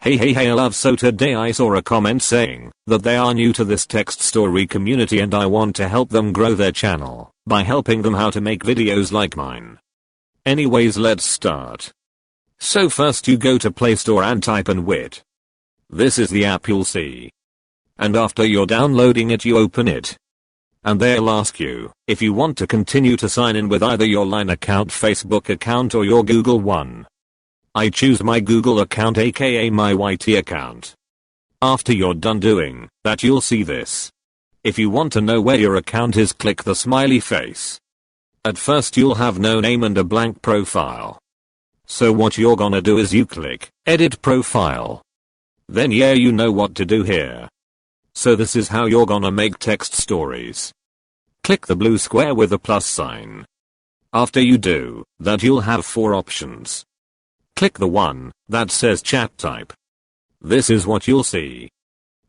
Hey love, so today I saw a comment saying that they are new to this text story community and I want to help them grow their channel by helping them how to make videos like mine. Anyways, let's start. So first you go to Play Store and type in Wit. This is the app you'll see. And after you're downloading it, you open it. And they'll ask you if you want to continue to sign in with either your Line account, Facebook account or your Google one. I choose my Google account, aka my YT account. After you're done doing that, you'll see this. If you want to know where your account is, click the smiley face. At first you'll have no name and a blank profile. So what you're gonna do is you click edit profile. Then yeah, you know what to do here. So this is how you're gonna make text stories. Click the blue square with the plus sign. After you do that, you'll have 4 options. Click the one that says chat type. This is what you'll see.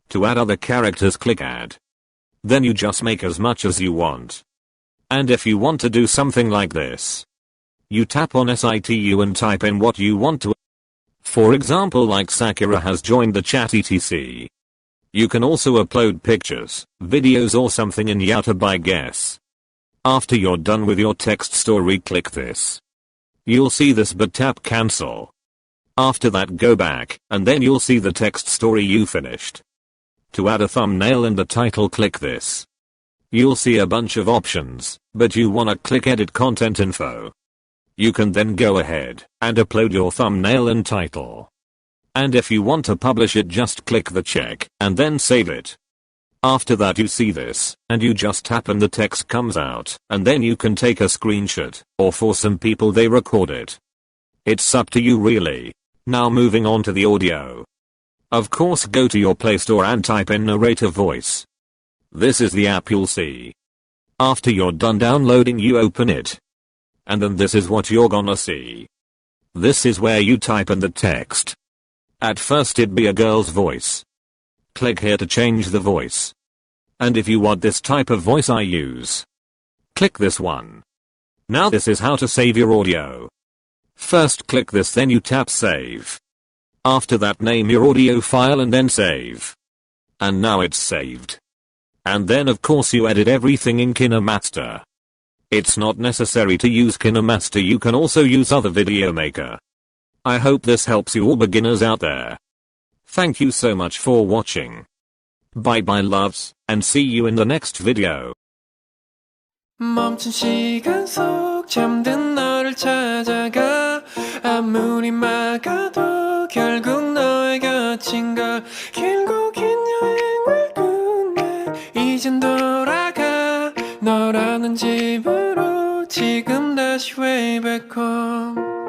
To add other characters, click add. Then you just make as much as you want. And if you want to do something like this, you tap on SITU and type in what you want to. For example, like Sakura has joined the chat etc. You can also upload pictures, videos or something in Yota by guess. After you're done with your text story, click this. You'll see this, but tap cancel. After that, go back and then you'll see the text story you finished. To add a thumbnail and the title, click this. You'll see a bunch of options, but you wanna click edit content info. You can then go ahead and upload your thumbnail and title. And if you want to publish it, just click the check and then save it. After that, you see this, and you just tap and the text comes out, and then you can take a screenshot, or for some people they record it. It's up to you really. Now moving on to the audio. Of course, go to your Play Store and type in Narrator Voice. This is the app you'll see. After you're done downloading, you open it. And then this is what you're gonna see. This is where you type in the text. At first it'd be a girl's voice. Click here to change the voice. And if you want this type of voice I use, click this one. Now this is how to save your audio. First click this, then you tap save. After that, name your audio file and then save. And now it's saved. And then of course you edit everything in KineMaster. It's not necessary to use KineMaster, you can also use other video maker. I hope this helps you all beginners out there. Thank you so much for watching. Bye bye loves, and see you in the next video. 멈춘 시간 속 잠든 너를 찾아가 아무리 막아도 결국 너의 곁인 걸 길고 긴 여행을 끝내 이젠 돌아가 너라는 집으로 지금 다시 way back home